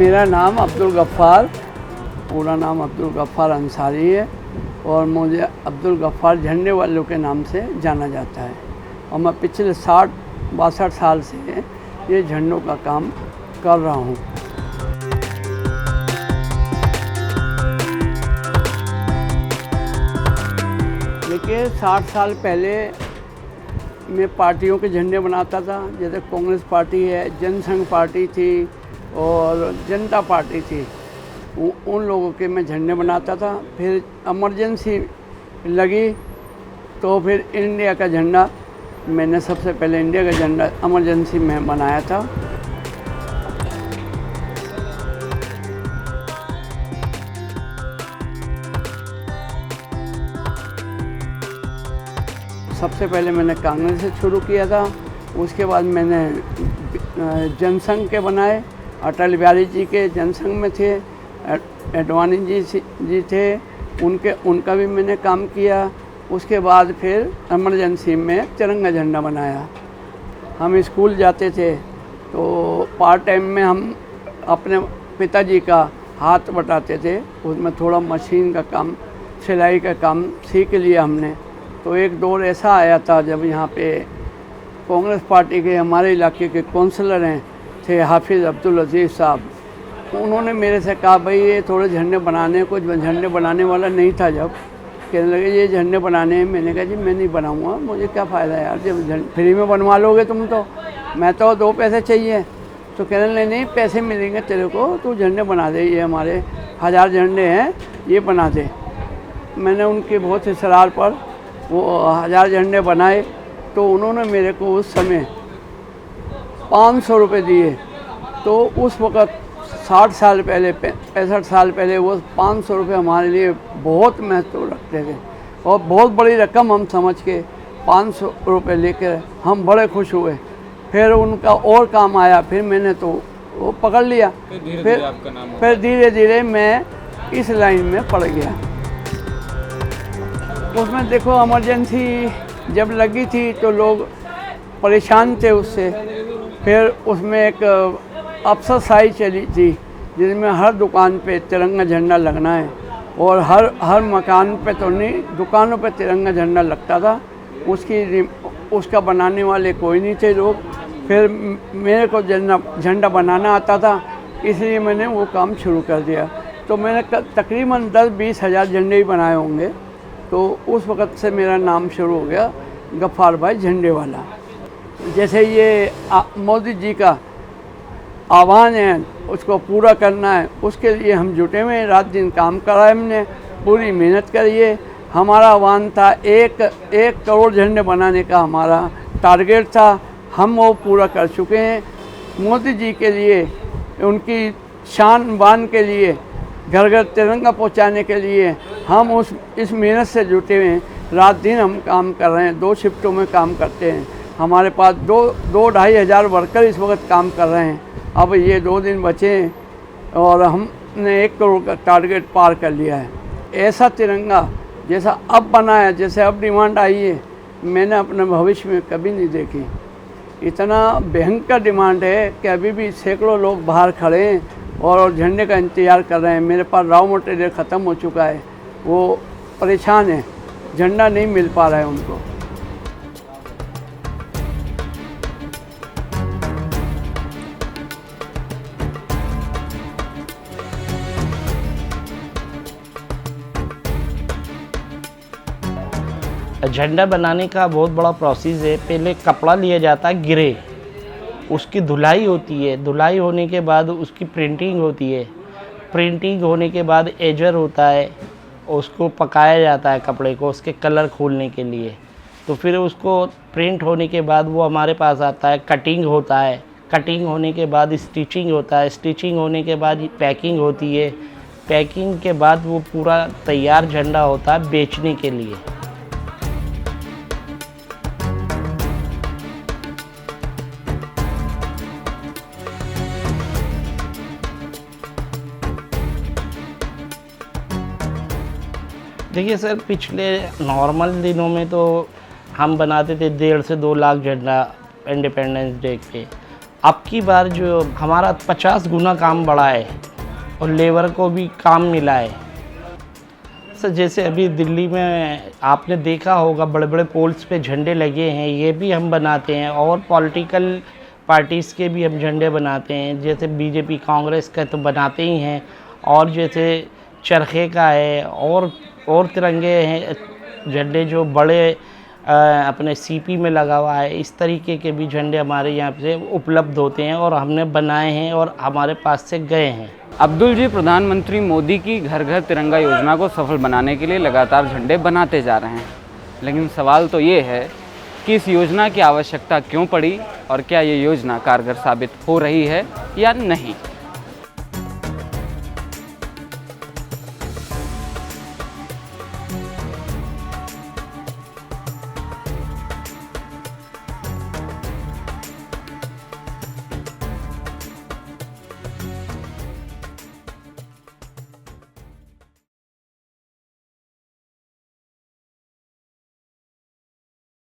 मेरा नाम अब्दुल गफ़्फ़ार, पूरा नाम अब्दुल गफ़्फ़ार अंसारी है और मुझे अब्दुल गफ़्फ़ार झंडे वालों के नाम से जाना जाता है। और मैं पिछले 60-62 साल से ये झंडों का काम कर रहा हूँ। देखिए 60 साल पहले मैं पार्टियों के झंडे बनाता था, जैसे कांग्रेस पार्टी है, जनसंघ पार्टी थी और जनता पार्टी थी। उन लोगों के मैं झंडे बनाता था। फिर इमरजेंसी लगी तो फिर इंडिया का झंडा, मैंने सबसे पहले इंडिया का झंडा इमरजेंसी में बनाया था। सबसे पहले मैंने कांग्रेस से शुरू किया था, उसके बाद मैंने जनसंघ के बनाए। अटल बिहारी जी के जनसंघ में थे, एडवाणी जी थे, उनका भी मैंने काम किया। उसके बाद फिर इमरजेंसी में तिरंगा झंडा बनाया। हम स्कूल जाते थे तो पार्ट टाइम में हम अपने पिताजी का हाथ बटाते थे, उसमें थोड़ा मशीन का काम, सिलाई का काम सीख लिया हमने। तो एक दौर ऐसा आया था जब यहाँ पे कांग्रेस पार्टी के हमारे इलाके के काउंसलर हैं थे हाफिज़ अब्दुल अजीज़ साहब, उन्होंने मेरे से कहा भाई ये थोड़े झंडे बनाने, कुछ झंडे बनाने वाला नहीं था जब, कहने लगे ये झंडे बनाने हैं। मैंने कहा जी मैं नहीं बनाऊंगा, मुझे क्या फ़ायदा यार, जब फ्री में बनवा लोगे तुम तो, मैं तो 2 पैसे चाहिए। तो कहने लगे नहीं पैसे मिलेंगे तेरे को, तू झंडे बना दे, ये हमारे 1000 झंडे हैं ये बना दे। मैंने उनके बहुत इसरार पर वो 1000 झंडे बनाए। तो उन्होंने मेरे को उस समय 500 रुपये दिए। तो उस वक़्त 60 साल पहले, 65 साल पहले वो 500 रुपये हमारे लिए बहुत महत्व रखते थे और बहुत बड़ी रकम हम समझ के 500 रुपये लेकर हम बड़े खुश हुए। फिर उनका और काम आया, फिर मैंने तो वो पकड़ लिया। फिर धीरे धीरे मैं इस लाइन में पड़ गया। उसमें देखो इमरजेंसी जब लगी थी तो लोग परेशान थे उससे। फिर उसमें एक अफसरशाही चली थी जिसमें हर दुकान पे तिरंगा झंडा लगना है और हर मकान पे तो नहीं, दुकानों पे तिरंगा झंडा लगता था। उसका बनाने वाले कोई नहीं थे लोग। फिर मेरे को झंडा बनाना आता था, इसलिए मैंने वो काम शुरू कर दिया। तो मैंने तकरीबन 10-20 हज़ार झंडे ही बनाए होंगे। तो उस वक़्त से मेरा नाम शुरू हो गया गफ़्फ़ार भाई झंडे वाला। जैसे ये मोदी जी का आह्वान है, उसको पूरा करना है, उसके लिए हम जुटे हुए हैं, रात दिन काम करा है हमने, पूरी मेहनत करी है। हमारा आह्वान था 1 करोड़ झंडे बनाने का हमारा टारगेट था, हम वो पूरा कर चुके हैं। मोदी जी के लिए, उनकी शान बान के लिए, घर घर तिरंगा पहुंचाने के लिए हम इस मेहनत से जुटे हुए हैं। रात दिन हम काम कर रहे हैं, 2 शिफ्टों में काम करते हैं। हमारे पास 2-2.5 हज़ार वर्कर इस वक्त काम कर रहे हैं। अब ये 2 दिन बचे हैं और हमने 1 करोड़ का टारगेट पार कर लिया है। ऐसा तिरंगा जैसा अब बना है, जैसे अब डिमांड आई है, मैंने अपने भविष्य में कभी नहीं देखी। इतना भयंकर डिमांड है कि अभी भी सैकड़ों लोग बाहर खड़े हैं और झंडे का इंतज़ार कर रहे हैं। मेरे पास रॉ मटेरियल ख़त्म हो चुका है, वो परेशान है, झंडा नहीं मिल पा रहा है उनको। झंडा बनाने का बहुत बड़ा प्रोसेस है। पहले कपड़ा लिया जाता है ग्रे, उसकी धुलाई होती है, धुलाई होने के बाद उसकी प्रिंटिंग होती है, प्रिंटिंग होने के बाद एजर होता है, उसको पकाया जाता है कपड़े को उसके कलर खोलने के लिए। तो फिर उसको प्रिंट होने के बाद वो हमारे पास आता है, कटिंग होता है, कटिंग होने के बाद स्टिचिंग होता है, स्टिचिंग होने के बाद पैकिंग होती है, पैकिंग के बाद वो पूरा तैयार झंडा होता है बेचने के लिए। देखिए सर, पिछले नॉर्मल दिनों में तो हम बनाते थे 1.5 से 2 लाख झंडा इंडिपेंडेंस डे पे। अब की बार जो हमारा 50 गुना काम बढ़ा है और लेबर को भी काम मिला है। सर जैसे अभी दिल्ली में आपने देखा होगा बड़े बड़े पोल्स पे झंडे लगे हैं, ये भी हम बनाते हैं और पॉलिटिकल पार्टीज़ के भी हम झंडे बनाते हैं, जैसे बीजेपी कांग्रेस का तो बनाते ही हैं, और जैसे चरखे का है और तिरंगे हैं झंडे जो बड़े अपने सीपी में लगा हुआ है, इस तरीके के भी झंडे हमारे यहाँ से उपलब्ध होते हैं और हमने बनाए हैं और हमारे पास से गए हैं। अब्दुल जी प्रधानमंत्री मोदी की घर घर तिरंगा योजना को सफल बनाने के लिए लगातार झंडे बनाते जा रहे हैं, लेकिन सवाल तो ये है कि इस योजना की आवश्यकता क्यों पड़ी और क्या ये योजना कारगर साबित हो रही है या नहीं।